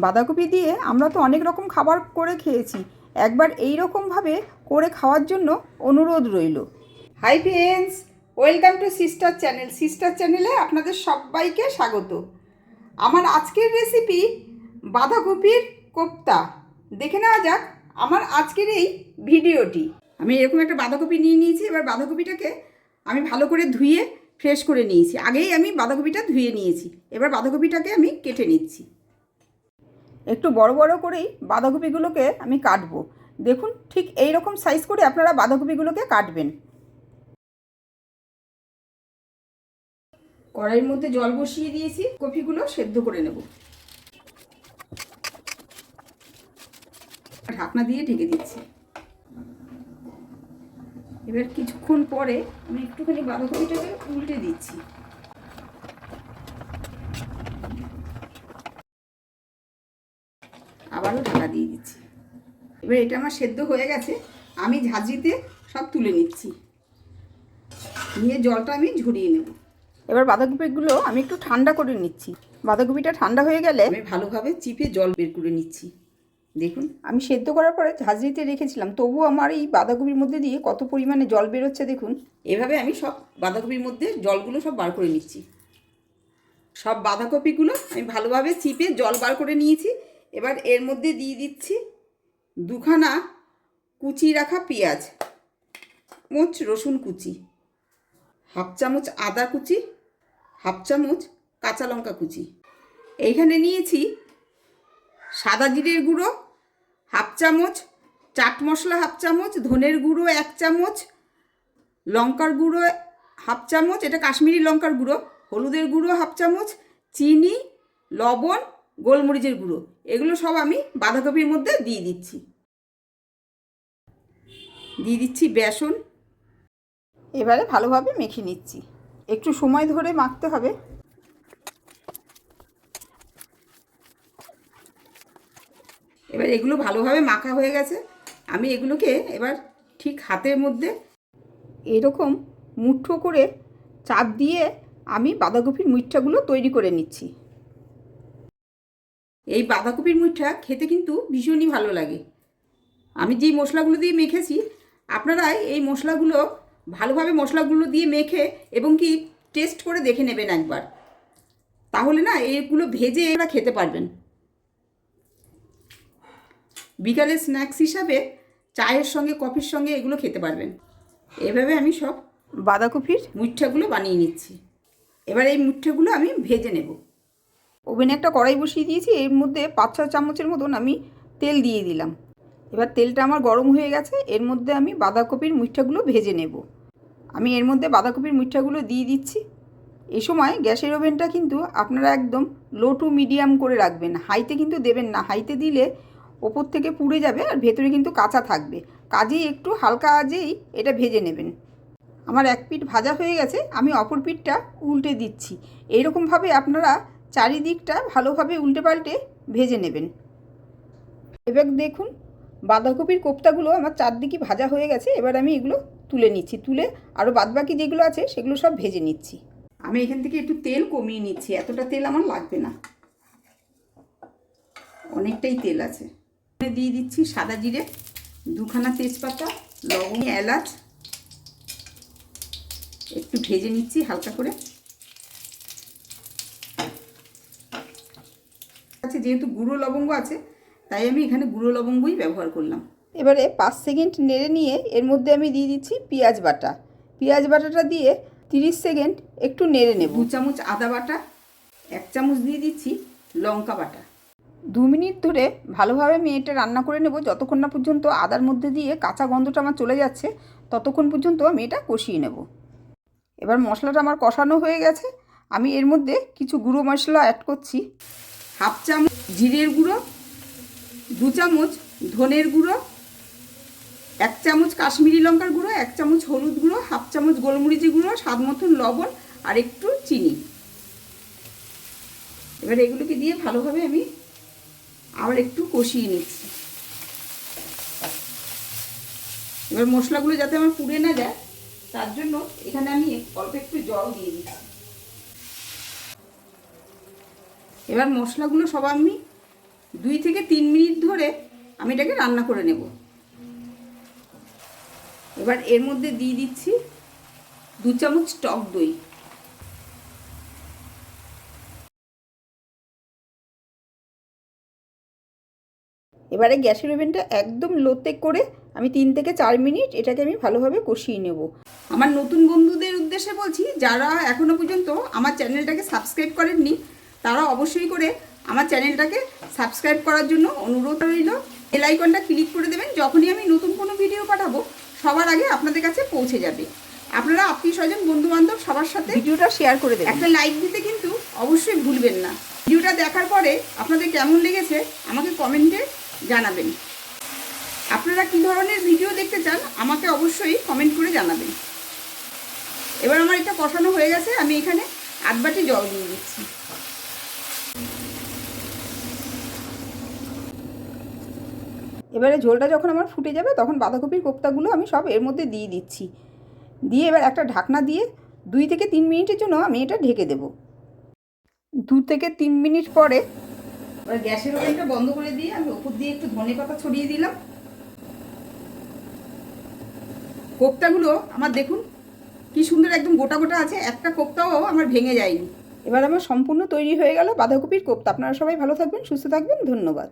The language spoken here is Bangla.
বাঁধাকপি দিয়ে আমরা তো অনেক রকম খাবার করে খেয়েছি, একবার এই রকমভাবে করে খাওয়ার জন্য অনুরোধ রইল। Hi friends, welcome to sister channel. Sister চ্যানেলে আপনাদের সবাইকে স্বাগত। আমার আজকের রেসিপি বাঁধাকপির কোপ্তা। দেখে নেওয়া যাক আমার আজকের এই ভিডিওটি। আমি এরকম একটা বাঁধাকপি নিয়ে নিয়েছি। এবার বাঁধাকপিটাকে আমি ভালো করে ধুয়ে ফ্রেশ করে নিয়েছি। আগেই আমি বাঁধাকপিটা ধুয়ে নিয়েছি। এবার বাঁধাকপিটাকে আমি কেটে নিচ্ছি। একটু বড় বড় করেই বাঁধাকপিগুলোকে আমি কাটবো। দেখুন, ঠিক এই রকম সাইজ করে আপনারা বাঁধাকপিগুলোকে কাটবেন। কড়াইয়ের মধ্যে জল বসিয়ে দিয়েছি, কপিগুলো সেদ্ধ করে নেব। ঢাকনা দিয়ে ঢেকে দিচ্ছি। এবার কিছুক্ষণ পরে আমি একটুখানি বাঁধাকপিটাকে উল্টে দিচ্ছি। আবারও ঢাকা দিয়ে দিচ্ছি। এবার এটা আমার সেদ্ধ হয়ে গেছে। আমি ঝাঁঝরিতে সব তুলে নিচ্ছি, নিয়ে জলটা আমি ঝরিয়ে নেব। এবার বাঁধাকপিগুলো আমি একটু ঠান্ডা করে নিচ্ছি। বাঁধাকপিটা ঠান্ডা হয়ে গেলে আমি ভালোভাবে চিপে জল বের করে নিচ্ছি। দেখুন, আমি সেদ্ধ করার পরে ঝাঁঝরিতে রেখেছিলাম, তবু আমার এই বাঁধাকপির মধ্যে দিয়ে কত পরিমাণে জল বেরোচ্ছে দেখুন। এভাবে আমি সব বাঁধাকপির মধ্যে জলগুলো সব বার করে নিচ্ছি। সব বাঁধাকপিগুলো আমি ভালোভাবে চিপে জল বার করে নিয়েছি। এবার এর মধ্যে দিয়ে দিচ্ছি দুখানা কুচি রাখা পেঁয়াজ, রসুন কুচি, হাফ চামচ আদা কুচি, হাফ চামচ কাঁচা লঙ্কা কুচি। এইখানে নিয়েছি সাদা জিরের গুঁড়ো হাফ চামচ, চাট মশলা হাফ চামচ, ধনের গুঁড়ো 1 চামচ, লঙ্কার গুঁড়ো হাফ চামচ, এটা কাশ্মীরি লঙ্কার গুঁড়ো, হলুদের গুঁড়ো হাফ চামচ, চিনি, লবণ, গোলমরিচের গুঁড়ো। এগুলো সব আমি বাঁধাকপির মধ্যে দিয়ে দিচ্ছি। দিয়ে দিচ্ছি বেসন। এবারে ভালোভাবে মেখে নিচ্ছি। একটু সময় ধরে মাখতে হবে। এবার এগুলো ভালোভাবে মাখা হয়ে গেছে। আমি এগুলোকে এবার ঠিক হাতের মধ্যে এরকম মুঠো করে চাপ দিয়ে আমি বাঁধাকপির মুঠটাগুলো তৈরি করে নিচ্ছি। এই বাঁধাকপির মুঠটা খেতে কিন্তু ভীষণই ভালো লাগে। আমি যেই মশলাগুলো দিয়ে মেখেছি, আপনারা এই মশলাগুলো ভালোভাবে মশলাগুলো দিয়ে মেখে এবং কি টেস্ট করে দেখে নেবেন একবার, তাহলে না এইগুলো ভেজে এরা খেতে পারবেন। বিকালে স্ন্যাক্স হিসাবে চায়ের সঙ্গে কফির সঙ্গে এগুলো খেতে পারবেন। এভাবে আমি সব বাঁধাকপির মুঠটাগুলো বানিয়ে নিচ্ছি। এবার এই মুঠটাগুলো আমি ভেজে নেব। ওভেনে একটা কড়াই বসিয়ে দিয়েছি। এর মধ্যে 5-6 চামচের মতন আমি তেল দিয়ে দিলাম। এবার তেলটা আমার গরম হয়ে গেছে। এর মধ্যে আমি বাঁধাকপির মুঠটাগুলো ভেজে নেব। আমি এর মধ্যে বাঁধাকপির মুঠটাগুলো দিয়ে দিচ্ছি। এই সময় গ্যাসের ওভেনটা কিন্তু আপনারা একদম লো টু মিডিয়াম করে রাখবেন, হাইতে কিন্তু দেবেন না। হাইতে দিলে ওপর থেকে পুড়ে যাবে আর ভেতরে কিন্তু কাঁচা থাকবে। কাজেই একটু হালকা আঁচেই এটা ভেজে নেবেন। আমার এক পিঠ ভাজা হয়ে গেছে, আমি অপর পিঠটা উল্টে দিচ্ছি। এইরকমভাবে আপনারা চারিদিকটা ভালোভাবে উল্টে পাল্টে ভেজে নেবেন। এবার দেখুন, বাঁধাকপির কোপ্তাগুলো আমার চারদিকে ভাজা হয়ে গেছে। এবার আমি এগুলো তুলে নিচ্ছি। তুলে আরও বাদবাকি যেগুলো আছে সেগুলো সব ভেজে নিচ্ছি। আমি এখান থেকে একটু তেল কমিয়ে নিচ্ছি, এতটা তেল আমার লাগবে না, অনেকটাই তেল আছে। দিয়ে দিচ্ছি সাদা জিরে, 2খানা তেজপাতা, লবঙ্গ, এলাচ, একটু ভেজে নিচ্ছি হালকা করে। আছে যেহেতু গুঁড়ো লবঙ্গ আছে, তাই আমি এখানে গুঁড়ো লবঙ্গই ব্যবহার করলাম। এবারে 5 সেকেন্ড নেড়ে নিয়ে এর মধ্যে আমি দিয়ে দিচ্ছি পেঁয়াজ বাটা। পেঁয়াজ বাটাটা দিয়ে 30 সেকেন্ড একটু নেড়ে নেব। 2 চামচ আদা বাটা, 1 চামচ দিয়ে দিচ্ছি লঙ্কা বাটা। 2 মিনিট ধরে ভালোভাবে আমি এটা রান্না করে নেব, যতক্ষণ না পর্যন্ত আদার মধ্যে দিয়ে কাঁচা গন্ধটা আমার চলে যাচ্ছে, ততক্ষণ পর্যন্ত আমি এটা কষিয়ে নেব। এবার মশলাটা আমার কষানো হয়ে গেছে। আমি এর মধ্যে কিছু গুঁড়ো মশলা অ্যাড করছি। হাফ চামচ জিরের গুঁড়ো, 2 চামচ ধনের গুঁড়ো, 1 চামচ কাশ্মীরি লঙ্কার গুঁড়ো, 1 চামচ হলুদ গুঁড়ো, হাফ চামচ গোলমরিচের গুঁড়ো, স্বাদ মতন লবণ আর একটু চিনি। এবার এগুলোকে দিয়ে ভালোভাবে আমি আবার একটু কষিয়ে নিচ্ছি। এবার মশলাগুলো যাতে আমার পুড়ে না যায়, তার জন্য এখানে আমি অল্প একটু জল দিয়ে দিচ্ছি। এবার মশলাগুলো সব আমি 2 থেকে 3 মিনিট ধরে আমি এটাকে রান্না করে নেব। এবার এর মধ্যে দিয়ে দিচ্ছি 2 চামচ টক দই। এবারে গ্যাসের ওভেনটা একদম লোতে করে আমি 3 থেকে 4 মিনিট এটাকে আমি ভালোভাবে কষিয়ে নেব। আমার নতুন বন্ধুদের উদ্দেশ্যে বলছি, যারা এখনও পর্যন্ত আমার চ্যানেলটাকে সাবস্ক্রাইব করেননি তারা অবশ্যই করে আমার চ্যানেলটাকে সাবস্ক্রাইব করার জন্য অনুরোধ রইল। বেল আইকনটা ক্লিক করে দেবেন, যখনই আমি নতুন কোনো ভিডিও পাঠাবো সবার আগে আপনাদের কাছে পৌঁছে যাবে। আপনারা আত্মীয় স্বজন বন্ধুবান্ধব সবার সাথে ভিডিওটা শেয়ার করে দেবেন। একটা লাইক দিতে কিন্তু অবশ্যই ভুলবেন না। ভিডিওটা দেখার পরে আপনাদের কেমন লেগেছে আমাকে কমেন্টে জানাবেন। আপনারা কী ধরনের ভিডিও দেখতে চান আমাকে অবশ্যই কমেন্ট করে জানাবেন। এবার আমার এটা কষানো হয়ে গেছে, আমি এখানে 8 বাটি জল দিয়ে দিচ্ছি। এবারে ঝোলটা যখন আমার ফুটে যাবে তখন বাঁধাকপির কোপ্তাগুলো আমি সব এর মধ্যে দিয়ে দিচ্ছি। দিয়ে এবার একটা ঢাকনা দিয়ে 2 থেকে 3 মিনিটের জন্য আমি এটা ঢেকে দেব। 2 থেকে 3 মিনিট পরে এবার গ্যাসের ওভেনটা বন্ধ করে দিয়ে আমি ওপর দিয়ে একটু ধনেপাতা ছড়িয়ে দিলাম। কোপ্তাগুলো আমার দেখুন কি সুন্দর একদম গোটা গোটা আছে, একটা কোপ্তাও আমার ভেঙে যায়নি। এবার আমার সম্পূর্ণ তৈরি হয়ে গেল বাঁধাকপির কোপ্তা। আপনারা সবাই ভালো থাকবেন, সুস্থ থাকবেন, ধন্যবাদ।